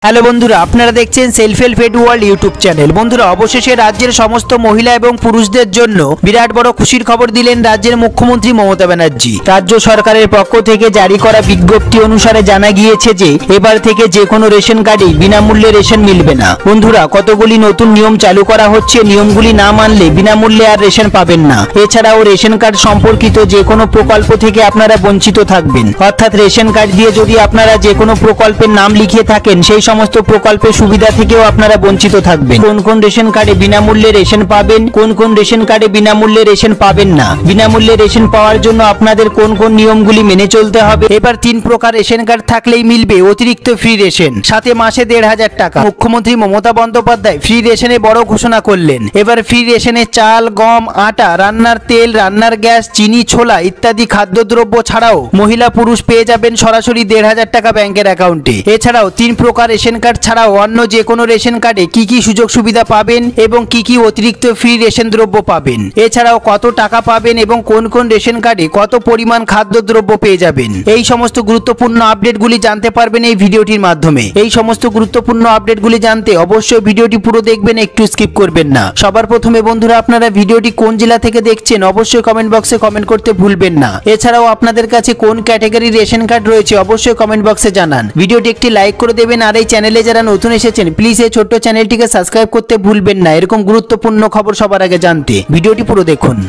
Hello বন্ধুরা, আপনারা দেখছেন self help aid world YouTube channel. বন্ধুরা, অবশেষে রাজ্যের সমস্ত মহিলা এবং পুরুষদের জন্য বিরাট বড় খুশির খবর দিলেন রাজ্যের মুখ্যমন্ত্রী মমতা ব্যানার্জি। রাজ্য সরকারের পক্ষ থেকে জারি করা বিজ্ঞপ্তি অনুসারে জানা গিয়েছে যে এবার থেকে যে কোনো রেশন কার্ডেই বিনামূল্যে রেশন মিলবে না। বন্ধুরা, কতগুলি নতুন নিয়ম চালু করা হচ্ছে, নিয়মগুলি না মানলে বিনামূল্যে আর রেশন পাবেন না। এছাড়াও রেশন কার্ড সম্পর্কিত যে কোনো প্রকল্প থেকে আপনারা বঞ্চিত থাকবেন। অর্থাৎ রেশন কার্ড দিয়ে যদি আপনারা যে কোনো প্রকল্পের নাম লিখিয়ে থাকেন, সেই সমস্ত প্রকল্পের সুবিধা থেকেও আপনারা বঞ্চিত থাকবেন। কোন কোন রেশন কার্ডে বিনামূল্যে রেশন পাবেন, কোন কোন রেশন কার্ডে বিনামূল্যে রেশন পাবেন না, বিনামূল্যে রেশন পাওয়ার জন্য আপনাদের কোন কোন নিয়মগুলি মেনে চলতে হবে। এবার 3 প্রকার রেশন কার্ড থাকলেই মিলবে অতিরিক্ত ফ্রি রেশন, সাথে মাসে ১৫০০ টাকা। মুখ্যমন্ত্রী মমতা বন্দ্যোপাধ্যায় ফ্রি রেশনে বড় ঘোষণা করলেন। এবার ফ্রি রেশনে চাল, গম, আটা, রান্নার তেল, রান্নার গ্যাস, চিনি, ছোলা ইত্যাদি খাদ্যদ্রব্য ছাড়াও মহিলা পুরুষ পেয়ে যাবেন সরাসরি ১৫০০ টাকা ব্যাংকের অ্যাকাউন্টে। এছাড়াও 3 প্রকার রেশন কার্ড ছাড়াও অন্য যে কোনো রেশন কার্ডে কি কি সুযোগ সুবিধা পাবেন এবং কি কি অতিরিক্ত ফ্রি রেশন দ্রব্য পাবেন, এছাড়াও কত টাকা পাবেন এবং কোন কোন রেশন কার্ডে কত পরিমাণ খাদ্যদ্রব্য পেয়ে যাবেন, এই সমস্ত গুরুত্বপূর্ণ আপডেটগুলি জানতে পারবেন এই ভিডিওটির মাধ্যমে। এই সমস্ত গুরুত্বপূর্ণ আপডেটগুলি জানতে অবশ্যই ভিডিওটি পুরো দেখবেন, একটু স্কিপ করবেন না। সবার প্রথমে বন্ধুরা, আপনারা ভিডিওটি কোন জেলা থেকে দেখছেন অবশ্যই কমেন্ট বক্সে কমেন্ট করতে ভুলবেন না। এছাড়াও আপনাদের কাছে কোন ক্যাটাগরির রেশন কার্ড রয়েছে অবশ্যই কমেন্ট বক্সে জানান। ভিডিওটি একটি লাইক করে দেবেন, আর এই চ্যানেলে যারা নতুন এসেছেন প্লিজ এই ছোট্ট চ্যানেলটিকে সাবস্ক্রাইব করতে ভুলবেন না এরকম গুরুত্বপূর্ণ খবর সবার আগে জানতে। ভিডিওটি পুরো দেখুন।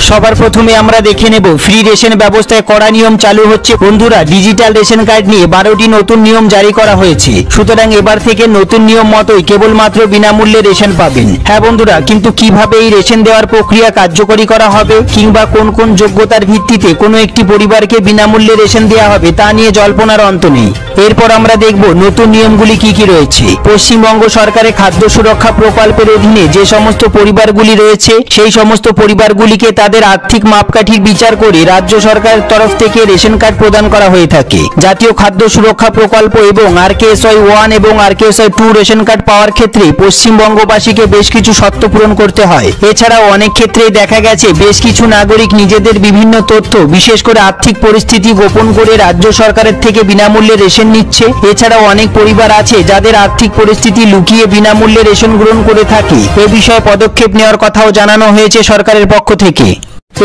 সবার প্রথমে আমরা দেখে নেব ফ্রি রেশন ব্যবস্থায় কড়া নিয়ম চালু হচ্ছে। বন্ধুরা, ডিজিটাল রেশন কার্ড নিয়ে 12টি নতুন নিয়ম জারি করা হয়েছে। সুতরাং এবার থেকে নতুন নিয়ম মতোই কেবলমাত্র বিনামূল্যে রেশন পাবেন। হ্যাঁ বন্ধুরা, কিন্তু কিভাবে এই রেশন দেওয়ার প্রক্রিয়া কার্যকরী করা হবে কিংবা কোন কোন যোগ্যতার ভিত্তিতে কোনো একটি পরিবারকে বিনামূল্যে রেশন দেওয়া হবে তা নিয়ে জল্পনার অন্ত নেই। এরপর আমরা দেখব নতুন নিয়মগুলি কি কি রয়েছে। পশ্চিমবঙ্গ সরকারের খাদ্য সুরক্ষা প্রকল্পের অধীনে যে সমস্ত পরিবারগুলি রয়েছে সেই সমস্ত পরিবারগুলিকে তাদের আর্থিক মাপকাঠির বিচার করে রাজ্য সরকারের তরফ থেকে রেশন কার্ড প্রদান করা হয়ে থাকে। জাতীয় খাদ্য সুরক্ষা প্রকল্প এবং RKSY 1 এবং RKSY 2 রেশন কার্ড পাওয়ার ক্ষেত্রে পশ্চিমবঙ্গবাসীকে বেশ কিছু শর্ত পূরণ করতে হয়। এছাড়াও অনেক ক্ষেত্রেই দেখা গেছে বেশ কিছু নাগরিক নিজেদের বিভিন্ন তথ্য, বিশেষ করে আর্থিক পরিস্থিতি গোপন করে রাজ্য সরকারের থেকে বিনামূল্যে রেশন নিচ্ছে। এছাড়াও অনেক পরিবার আছে যাদের আর্থিক পরিস্থিতি লুকিয়ে বিনামূল্যে রেশন গ্রহণ করে থাকে। এ বিষয়ে পদক্ষেপ নেওয়ার কথাও জানানো হয়েছে সরকারের পক্ষ থেকে।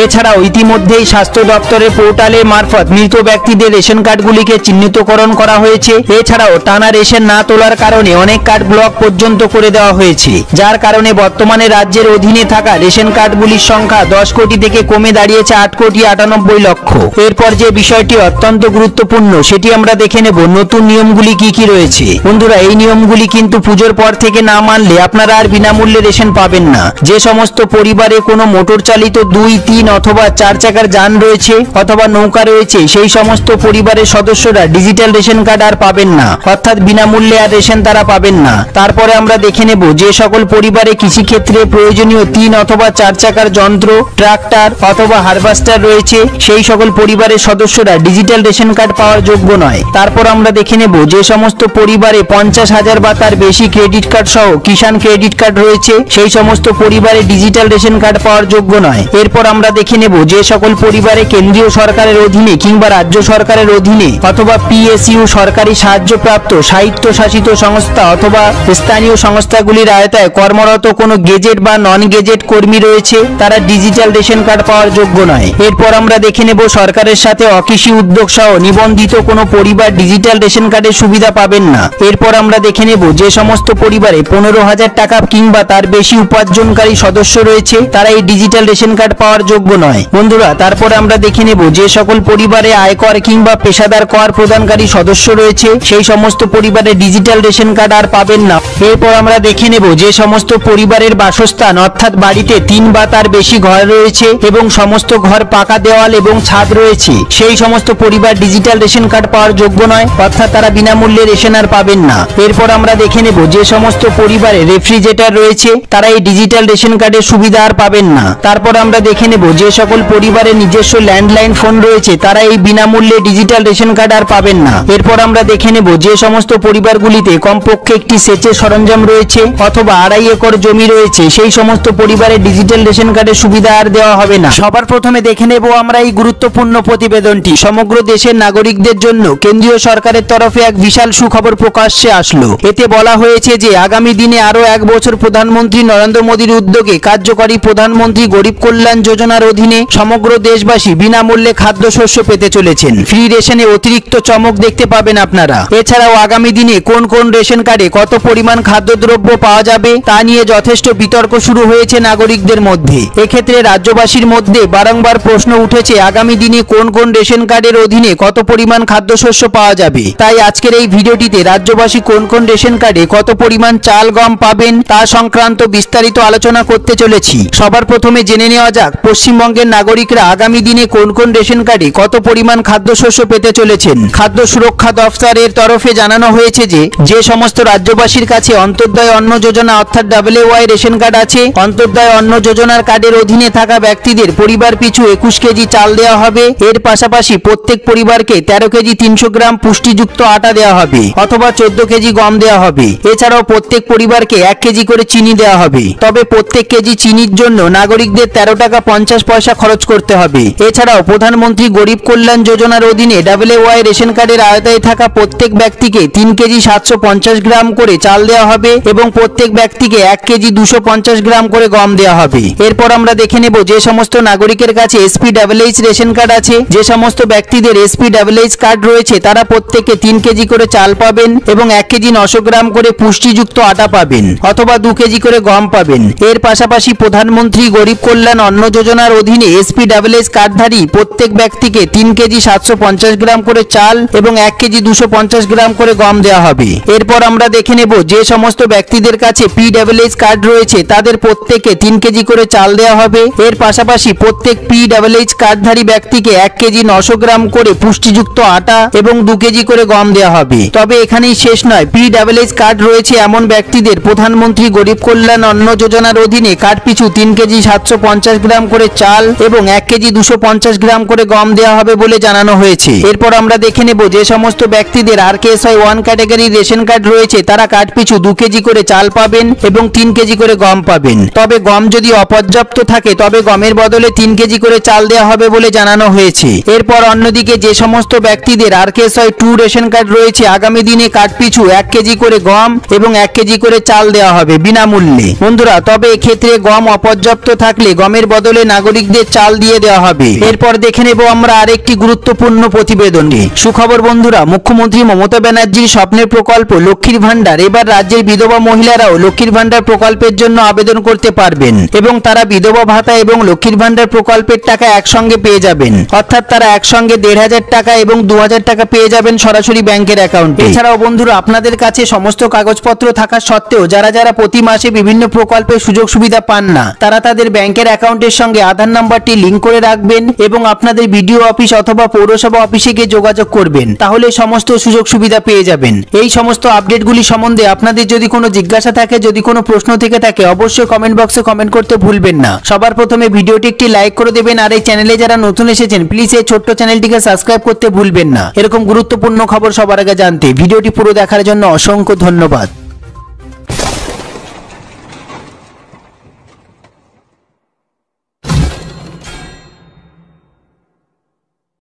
এছাড়াও ইতিমধ্যেই স্বাস্থ্য দপ্তরের পোর্টালের মারফত মৃত ব্যক্তিদের রেশন কার্ডগুলিকে চিহ্নিতকরণ করা হয়েছে। এছাড়াও টানা রেশন না তোলার কারণে অনেক কার্ড ব্লক পর্যন্ত করে দেওয়া হয়েছে, যার কারণে বর্তমানে রাজ্যের অধীনে থাকা রেশন কার্ডগুলির সংখ্যা 10 কোটি থেকে কমে দাঁড়িয়েছে 8,98,00,000। এরপর যে বিষয়টি অত্যন্ত গুরুত্বপূর্ণ সেটি আমরা দেখে নেব নতুন নিয়মগুলি কি কি রয়েছে। বন্ধুরা, এই নিয়মগুলি কিন্তু পুজোর পর থেকে না মানলে আপনারা আর বিনামূল্যে রেশন পাবেন না। যে সমস্ত পরিবারে কোনো মোটর চালিত 2, 3 অথবা 4 চাকার যান রয়েছে অথবা নৌকা রয়েছে সেই সমস্ত পরিবারের সদস্যরা ডিজিটাল রেশন কার্ড আর পাবেন না, অর্থাৎ বিনামূল্যে আর রেশন তারা পাবেন না। তারপরে আমরা দেখে নেব যে সকল পরিবারে কৃষিক্ষেত্রে প্রয়োজনীয় 3 অথবা 4 চাকার যন্ত্র, ট্রাক্টর অথবা হারভেস্টার রয়েছে সেই সকল পরিবারের সদস্যরা ডিজিটাল রেশন কার্ড পাওয়ার যোগ্য নয়। তারপর আমরা দেখে নেব যে সমস্ত পরিবারে 50,000 বা তার বেশি ক্রেডিট কার্ড সহ কিষাণ ক্রেডিট কার্ড রয়েছে সেই সমস্ত পরিবারে ডিজিটাল রেশন কার্ড পাওয়ার যোগ্য নয়। এরপর আমরা দেখে নেব যে সকল পরিবারে কেন্দ্রীয় সরকারের অধীনে কিংবা রাজ্য সরকারের অধীনে অথবা PSU সরকারি সাহায্যপ্রাপ্ত স্বায়ত্তশাসিত সংস্থা অথবা স্থানীয় সংস্থাগুলির আওতায় কর্মরত কোনো গেজেট বা নন গেজেট কর্মী রয়েছে তারা ডিজিটাল রেশন কার্ড পাওয়ার যোগ্য নয়। এরপর আমরা দেখে নেব সরকারের সাথে অকৃষি উদ্যোগ সহ নিবন্ধিত কোনো পরিবার ডিজিটাল রেশন কার্ডের সুবিধা পাবেন না। এরপর আমরা দেখে নেব যে সমস্ত পরিবারে 15,000 টাকা কিংবা তার বেশি উপার্জনকারী সদস্য রয়েছে তারা এই ডিজিটাল রেশন কার্ড পাওয়ার যোগ্য নয়। বন্ধুরা, তারপরে আমরা দেখে নেব যে সকল পরিবারে আয়কর কিংবা পেশাদার কর প্রদানকারী সদস্য রয়েছে সেই সমস্ত পরিবারে ডিজিটাল রেশন কার্ড আর পাবেন না। এরপর আমরা দেখে নেব যে সমস্ত পরিবারের বাসস্থান অর্থাৎ বাড়িতে 3 বা তার বেশি ঘর রয়েছে এবং সমস্ত ঘর পাকা দেওয়াল এবং ছাদ রয়েছে সেই সমস্ত পরিবার ডিজিটাল রেশন কার্ড পাওয়ার যোগ্য নয়, অর্থাৎ তারা বিনামূল্যে রেশন আর পাবেন না। এরপর আমরা দেখে নেব যে সমস্ত পরিবারে রেফ্রিজারেটর রয়েছে তারা এই ডিজিটাল রেশন কার্ডের সুবিধা আর পাবেন না। তারপর আমরা দেখে নেব যে সকল পরিবারের নিজস্ব ল্যান্ডলাইন ফোন রয়েছে তারা এই বিনামূল্যে ডিজিটাল রেশন কার্ড আর পাবেন না। এরপর আমরা দেখে নেব যে সমস্ত পরিবারগুলিতে কমপক্ষে একটি সেচের সরঞ্জাম রয়েছে অথবা 2.5 একর জমি রয়েছে সেই সমস্ত পরিবারের ডিজিটাল রেশন কার্ডের সুবিধা আর দেওয়া হবে না। সবার প্রথমে দেখে নেব আমরা এই গুরুত্বপূর্ণ প্রতিবেদনটি। সমগ্র দেশের নাগরিকদের জন্য কেন্দ্রীয় সরকারের তরফে এক বিশাল সুখবর প্রকাশ্যে আসলো। এতে বলা হয়েছে যে আগামী দিনে আরো 1 বছর প্রধানমন্ত্রী নরেন্দ্র মোদীর উদ্যোগে কার্যকরী প্রধানমন্ত্রী গরিব কল্যাণ যোজনার অধীনে সমগ্র দেশবাসী বিনামূল্যে খাদ্যশস্য পেতে চলেছেন। ফ্রি রেশনে অতিরিক্ত চমক দেখতে পাবেন আপনারা। এছাড়াও আগামী দিনে কোন কোন রেশন কার্ডে কত পরিমাণ খাদ্যদ্রব্য পাওয়া যাবে তা নিয়ে যথেষ্ট বিতর্ক শুরু হয়েছে নাগরিকদের মধ্যে। এক্ষেত্রে রাজ্যবাসীর মধ্যে বারংবার প্রশ্ন উঠেছে আগামী দিনে কোন কোন রেশন কার্ডের অধীনে কত পরিমাণ খাদ্যশস্য পাওয়া যাবে। তাই আজকের এই ভিডিওটিতে রাজ্যবাসী কোন কোন রেশন কার্ডে কত পরিমাণ চাল গম পাবেন তা সংক্রান্ত বিস্তারিত আলোচনা করতে চলেছি। সবার প্রথমে জেনে নেওয়া যাক পশ্চিমবঙ্গের নাগরিকরা আগামী দিনে কোন কোন রেশন কার্ডে কত পরিমাণ খাদ্যশস্য পেতে চলেছেন। খাদ্য সুরক্ষা দফতরের তরফে জানানো হয়েছে যে সমস্ত রাজ্যবাসীর কাছে অন্তর্দয় অন্ন যোজনা অর্থাৎ WY রেশন কার্ড আছে, অন্তর্দয় অন্ন যোজনার কার্ডের অধীনে থাকা ব্যক্তিদের পরিবার পিছু 21 কেজি চাল দেওয়া হবে। এর পাশাপাশি প্রত্যেক পরিবারকে 13 কেজি 300 গ্রাম পুষ্টিযুক্ত আটা দেওয়া হবে অথবা 14 কেজি গম দেওয়া হবে। এছাড়াও প্রত্যেক পরিবারকে 1 কেজি করে চিনি দেওয়া হবে। তবে প্রত্যেক কেজি চিনির জন্য নাগরিকদের 13 টাকা 50 পয়সা খরচ করতে হবে। এছাড়াও প্রধানমন্ত্রী গরিব কল্যাণ যোজনার অধীনে WY রেশন কার্ডের আওতায় থাকা প্রত্যেক ব্যক্তিকে 3 কেজি 750 গ্রাম করে চাল দেওয়া হবে এবং প্রত্যেক ব্যক্তিকে 1 কেজি 250 গ্রাম করে গম দেওয়া হবে। এরপর আমরা দেখে নেব যে সমস্ত নাগরিকের কাছে SPWH রেশন কার্ড আছে, যে সমস্ত ব্যক্তিদের SPWH কার্ড রয়েছে তারা প্রত্যেকে 3 কেজি করে চাল পাবেন এবং 1 কেজি 900 গ্রাম করে পুষ্টিযুক্ত আটা পাবেন অথবা 2 কেজি করে গম পাবেন। এর পাশাপাশি প্রধানমন্ত্রী গরিব কল্যাণ অন্ন যোজনার অধীনে SPWH কার্ডধারী প্রত্যেক ব্যক্তিকে 3 কেজি 750 গ্রাম করে চাল এবং 1 কেজি 250 গ্রাম করে গম দেওয়া হবে। এরপর আমরা দেখে নেব যে সমস্ত ব্যক্তিদের কাছে PWH কার্ড রয়েছে তাদের প্রত্যেকে 3 কেজি করে চাল দেওয়া হবে। এর পাশাপাশি প্রত্যেক PWH কার্ডধারী ব্যক্তিকে 1 কেজি 900 গ্রাম করে পুষ্টিযুক্ত আটা এবং 2 কেজি করে গম দেওয়া হবে। তবে এখানেই শেষ নয়, PWH কার্ড রয়েছে এমন ব্যক্তিদের প্রধানমন্ত্রী গরিব কল্যাণ অন্ন যোজনার অধীনে কার্ড পিছু 3 কেজি 750 গ্রাম করে চাল এবং 1 কেজি 250 গ্রাম করে গম দেওয়া হবে বলে জানানো হয়েছে। এরপর আমরা দেখে নেব যে সমস্ত ব্যক্তিদের RKSY 1 ক্যাটাগরি রেশন কার্ড রয়েছে তারা কার্ড পিছু 2 কেজি করে চাল পাবেন এবং 3 কেজি করে গম পাবেন। তবে গম যদি অপর্যাপ্ত থাকে তবে গমের বদলে 3 কেজি করে চাল দেওয়া হবে বলে জানানো হয়েছে। এরপর অন্যদিকে যে সমস্ত ব্যক্তিদের RKSY 2 রেশন কার্ড রয়েছে আগামী দিনে কার্ড পিছু 1 কেজি করে গম এবং 1 কেজি করে চাল দেওয়া হবে বিনামূল্যে। বন্ধুরা, তবে এক্ষেত্রে গম অপর্যাপ্ত থাকলে গমের বদলে নাগরিকদের চাল দিয়ে দেওয়া হবে। এরপর দেখে নেব আমরা আরেকটি গুরুত্বপূর্ণ প্রতিবেদনে। সুখবর বন্ধুরা, মুখ্যমন্ত্রী মমতা ব্যানার্জির স্বপ্নের প্রকল্প লক্ষ্মীর ভান্ডার এবার রাজ্যের বিধবা মহিলারাও লক্ষ্মীর ভান্ডার প্রকল্পের জন্য আবেদন করতে পারবেন এবং তারা বিধবা ভাতা এবং লক্ষ্মীর ভান্ডার প্রকল্পের টাকা একসঙ্গে পেয়ে যাবেন। অর্থাৎ তারা একসঙ্গে 1500 টাকা এবং 2000 টাকা পেয়ে যাবেন সরাসরি ব্যাংকের অ্যাকাউন্টে। এছাড়াও বন্ধুরা, আপনাদের কাছে সমস্ত কাগজপত্র থাকা সত্ত্বেও যারা প্রতি মাসে বিভিন্ন প্রকল্পের সুযোগ সুবিধা পান না তারা তাদের ব্যাংকের অ্যাকাউন্টের সঙ্গে আধার নাম্বারটি লিংক করে রাখবেন এবং আপনাদের বিডিও অফিস অথবা পৌরসভা অফিসে গিয়ে যোগাযোগ করবেন, তাহলে সমস্ত সুযোগ সুবিধা পেয়ে যাবেন। এই সমস্ত আপডেটগুলি সম্বন্ধে আপনাদের যদি কোনো জিজ্ঞাসা থাকে, যদি কোনো প্রশ্ন থেকে থাকে, অবশ্যই কমেন্ট বক্সে কমেন্ট করতে ভুলবেন না। সবার প্রথমে ভিডিওটি একটি লাইক করে দেবেন আর এই চ্যানেলে যারা নতুন এসেছেন প্লিজ এই ছোট্ট চ্যানেলটিকে সাবস্ক্রাইব করতে ভুলবেন না। এরকম গুরুত্বপূর্ণ খবর সবার আগে জানতে ভিডিওটি পুরো দেখার জন্য অসংখ্য ধন্যবাদ।